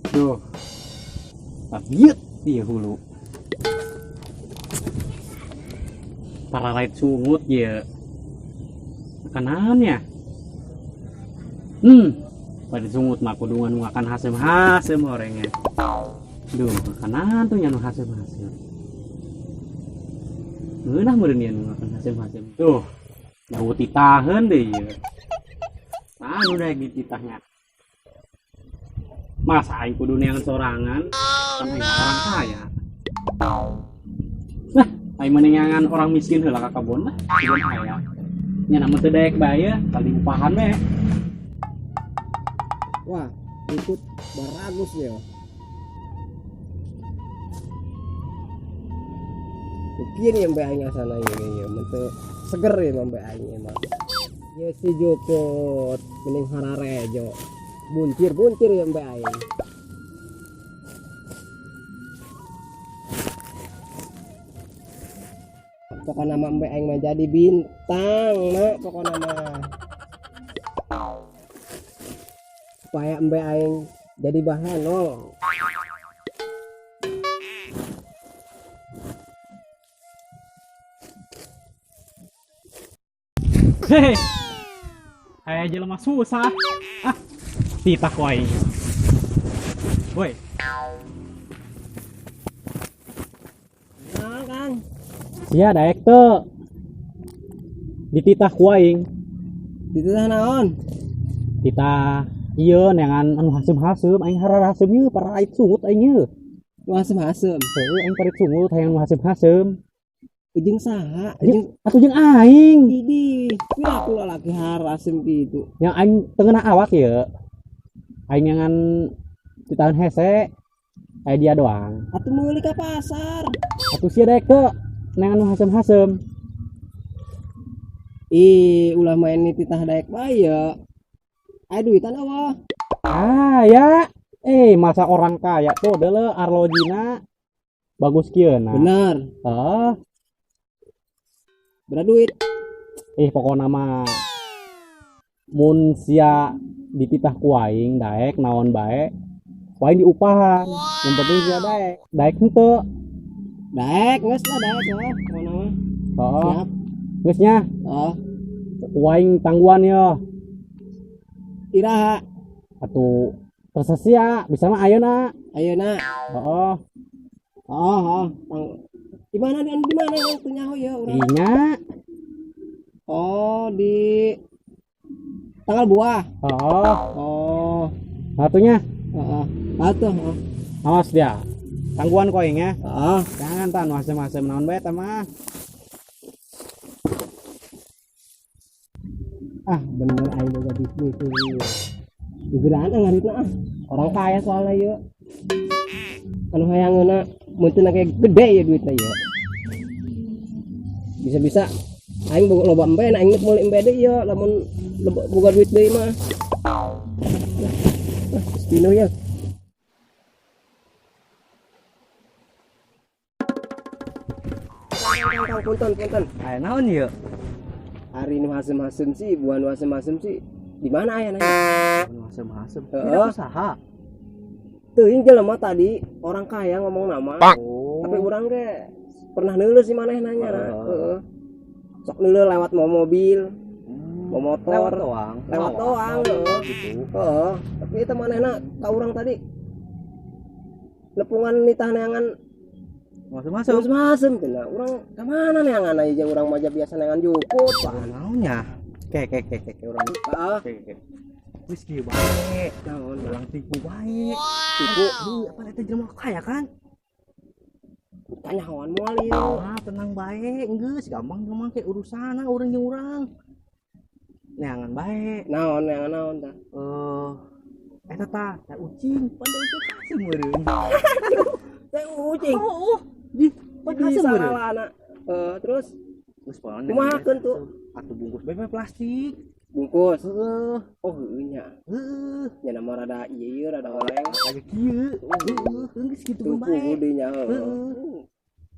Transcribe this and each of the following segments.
Duh, tabiat dia hulu. Para lain sungut ya. Makanannya. Pada sungut mah kudu nganu makan hasem-hasem orangnya. Duh, makanan tuh nyanu hasem-hasem. Ngeunah meureun nya makan hasem-hasem. Tuh, daun titaheun deh ya. Anu udah dititahnya. Masa aing kudu neangan sorangan kan aing orang kaya. Nah, aing menengangan orang miskin heula ka kebon lah, kebon kaya. Nya namun teu daek bae kali upahan we. Wah, ikut bagus ya. Mungkin yang mbak aing asana ya, mentu seger ya mbak aing emang. Ya si Jopot, mending hararejo. Buncir ya mbak aing. Pokoknya nama mbak aing mah jadi bintang mak, pokoknya mah. Supaya mbak aing jadi bahan loh. Hehe. Kayak aja lemah susah. Ah, titah ku aing. Woi, Nah, Kang. sia daek teu. Dititah ku aing. Dititah naon? Titah ieu neangan anu hasem-hasem aing hararasem ieu para ait sungut aing ieu. Asem-asem. Heuh aing parit sungut hayang nu hasem-hasem. Ujung saha? Atuh jeung aing. Idi, pila pula laki harasem gitu. Yang aing tengenah awak ya. Aing nyangan ditahan hese. Kayak dia doang. Atuh meuli ka pasar. Atuh sia daek teu neangan nu hasem-hasem. Ulah main ni titah daek bae ya. Aya duitan eueuh. Ah ya. Masa orang kaya tuh adalah arlojina bagus kieu nah. Bener. Heeh. Berapa duit? Pokokna mah mun sia dititah ku aing daek naon bae. Ku aing diupahan. Yang penting sia daek. Daek henteu. Daek, geus lah daek ya. Pokona mah. Heeh. Siap. Geus nya. Oh, Ku aing tangguhan ya. iraha. Atuh terus sia bisa mah ayeuna. Ayeuna. Heeh. Oh. Di mana yang punya ya urang? Inya. Oh, di tanggal buah. Heeh. Oh, Satunya heeh. Atuh, heeh. awas dia. Tangguhan ku aing ya. Heeh. Jangan tan masem-masem naon bae tah mah. Bener aing boga bisnis tuh. Digeraan ngaritna orang kaya soalnya ya. Anu hayangeuna mun teu kayak gede ya duitna ya. Bisa-bisa aing boga loba embe aing meuli embe deui ya lamun boga duit deui mah. Dino ya. Punten. Aya naon ieu? Hari nu hasem-hasem sih, buah nu hasem-hasem sih. Di mana aya nanya? Anu hasem-hasem. Heeh. Usaha. Teuing jelema tadi orang kaya ngomong nama. Oh. Tapi urang ge pernah neuleuh si maneh nanya na. Heeh. Sok neuleuh lewat mau mobil, mau motor, lewat doang. Gitu. Heeh. Tapi itu manehna ka urang tadi nepungan nitah neangan masem-masem cenah. Urang ka mana neangan aja urang mah biasa neangan jukut. Naonnya? Kek urang. Heeh. Kek. Wis kieu bae. Naon Ulang tipu bae. tipu Apa eta jelema kaya kan? tanya hawan moal ieu. Tenang bae, geus gampang gampang ke urusana urang jeung urang. neangan bae. Naon yang naon tah? Eta tah, teh ucing, pandai ucing kasih meureun. Teh ucing. Di Di saralana. Terus geus paon. kumahakeun tuh? Atuh bungkus bae plastik. Bungkus. Heeh. Oh heueuh nya. Heeh. Nya nama rada ieu rada oleng. Aya kieu. Heeh, geus kitu Tuku bae. gudenya Heeh.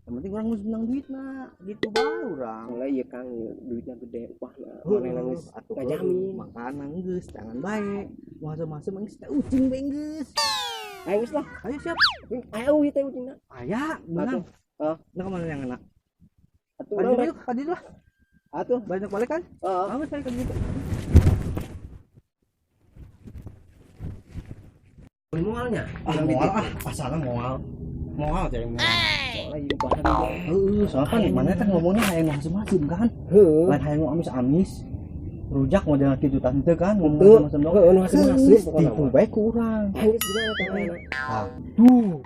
Yang penting orang geus menang duitna, gitu bae urang. Soalnya iya Kang, duitnya gede upahna. Mana nangis Atuh ngajamin. makana geus jangan bae. Masa-masa mangis teh ucing bae geus. Ayo geus lah. Ayo siap. Ayo ieu teh ucingna. Aya, menang. Nah kemana yang enak? Atuh Tadi urang dulu rek. yuk, tadi lah. Atuh. Banyak balik kan? Heeh. Awas balik kan gitu. Mualnya. Moal asalnya moal. Moal teh moal. Soalnya ieu upahna gede. Heeh, soalnya kan mana kan ngomongnya hayang masem-masem kan. Heueuh. Lain hayang amis-amis. Rujak model kitu tah teu kan ngomong Betul. masem-masem dong. Heueuh, nu masem-masem pokona Tipu mah. bae ku urang. Ayo geus gimana carana? Tuh.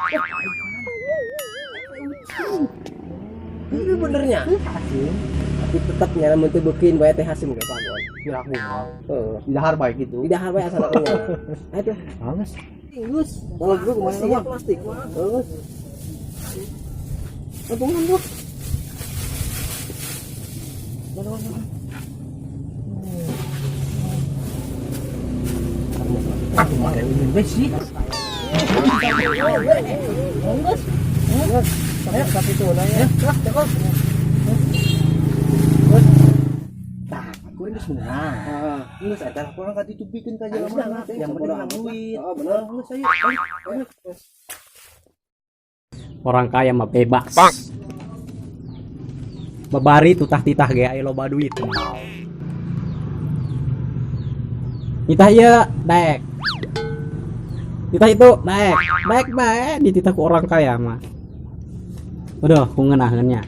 Itu benernya. Tapi tetap nyana mun teu beukeun bae teh hasim ge pagon. Pirak moal. Heeh. Di dahar bae gitu. Di dahar bae asal punya. Ayo. Halus. Geus. Kalau gua kemana Siap plastik mah. Geus. Patungan tuh. Aku mah ini bae sih. Ayo kasih tuh nanya. Tah, aku geus menang. Heeh. Geus eta kurang katitupikeun ka Ayo, jelema sudah, yang bodo penting amat. duit. Oh, bener. Geus ayo. Orang kaya mah bebas. Babari tutah titah ge aya loba duit. Titah ieu daek. Titah itu daek. Daek bae dititah ku orang kaya mah. Udah, ku ngeunaheunnya.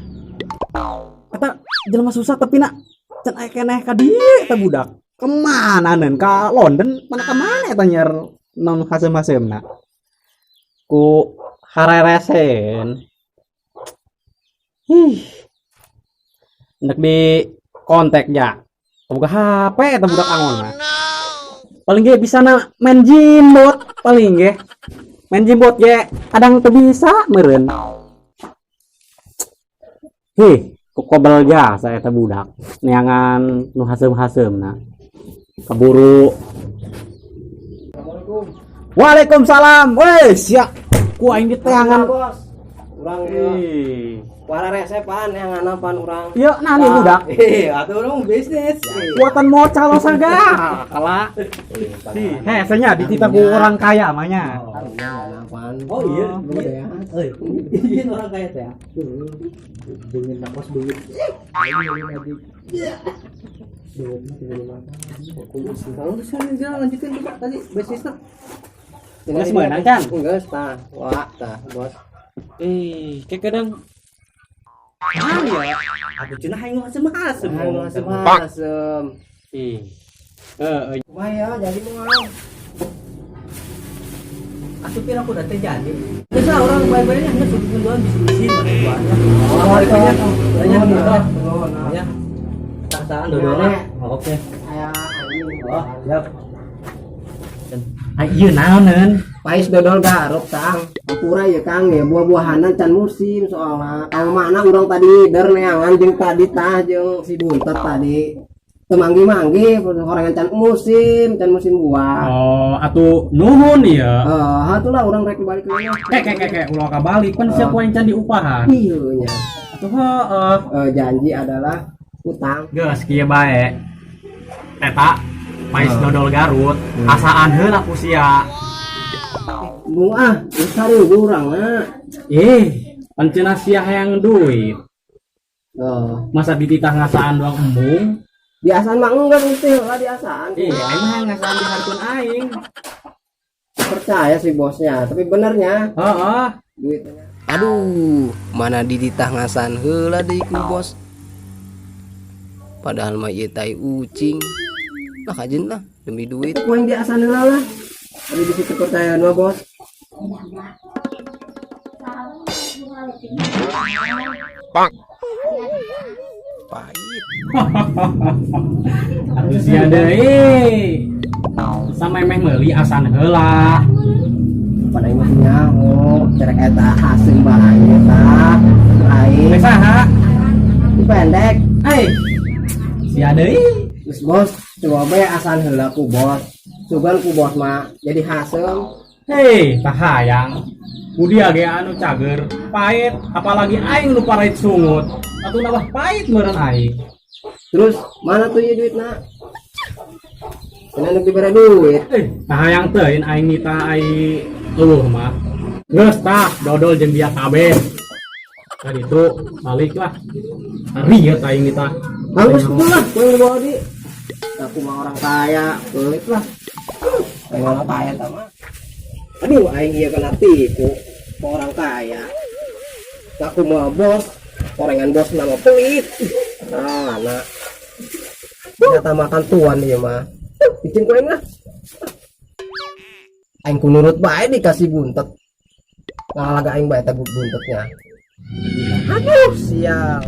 Kata jelema susah tapi nak can aya keneh ka dieu eta budak. Kemana neun ka London mana ka mana eta nyer non hasem-hasemna. Ku hareresen. Hendak di kontak ya. Buka HP eta budak angon mah. Paling ge bisa na main Jimbot paling ge. Main Jimbot ge kadang teu bisa meureun. Kok kobel jasa eta budak. Neangan nu hasem-hasemna. Kaburu. Waalaikumsalam. Weh, sia. Ku aing di teangan. Bos. Urang Ih. wara resepan yang nganapan urang. Ieu nah nih budak. Atuh dong bisnis. Kuatan modal saga. Kala. Senya dititah ku orang kaya mahnya. Nganapan. Oh iya, Gede ya. Iya orang kaya teh. Dingin napos duit. Kalau misalnya jalan lanjutin tuh Pak tadi bisnisnya. Geus meunang kan? Geus tah. Wah, tah, Bos. Kayak kadang Ya, aku cina hayang asem-asem. Asem. Maya jadi moal. Asupin aku udah terjadi. Biasa orang baik-baiknya hanya sudah jualan bisnis mana jualnya. Ya. Taksaan dodolnya. Oke. Aya anjing. Oh, siap. ieu naoneun? Pais dodol garuk Kang. Ampura ya Kang ya buah-buahanan can musim soalnya. Kang mana urang tadi der neangan jeung tadi tah jeung si Buntet tadi. Teu manggi-manggi horengan can musim buah. Oh, atuh nuhun ieu. Hatulah urang rek balik ke rumah. Ulah kabalik pan siap wae can diupahan. Iya nya. Atuh heueuh. Janji adalah utang. Geus kieu bae. Eta Pais dodol Garut, asaan heula ku sia. Bunga, cari urang na. Pan cenah sia hayang duit. Masa dititah ngasaan doang embung? Biasaan mah enggak mesti lah biasaan. Aing mah hayang ngasaan diharkeun aing. Percaya sih bosnya, tapi benernya Heeh. duitnya. Aduh, mana dititah ngasan heula deui ku bos. Padahal mah ieu tai ucing. Lah kajen lah demi duit. Poin di asan heula lah. Tapi bisa kepercayaan mah bos. Pak. pahit. Atuh sia deui. Sampai meh meuli asan heula. pada imah nyaho cerek eta hasil bae tah lain Teh saha? pendek Ai. Sia deui. terus bos coba bae asan heula ku bos sugan ku bos mah jadi hasil Hei, tah hayang. Kudia ge anu cager, pahit, apalagi aing nu parait sungut. Atuh nambah pahit meureun aing. terus mana tuh ya duitna kena nu dibere duit Tah hayang teuin aing nita ai eueuh mah. Geus tah dodol jeung dia kabeh. Ka ditu balik lah. Riet aing nita. bagus tuh lah yang dibawa di aku mah orang kaya pelit lah kayak orang kaya sama aduh aing iya kena tipu ke orang kaya aku mah bos orangan bos nama pelit nah anak ternyata makan tuan dia mah bikin kue lah aing ku nurut bae dikasih buntet ngalaga aing bae tagut buntetnya aduh sial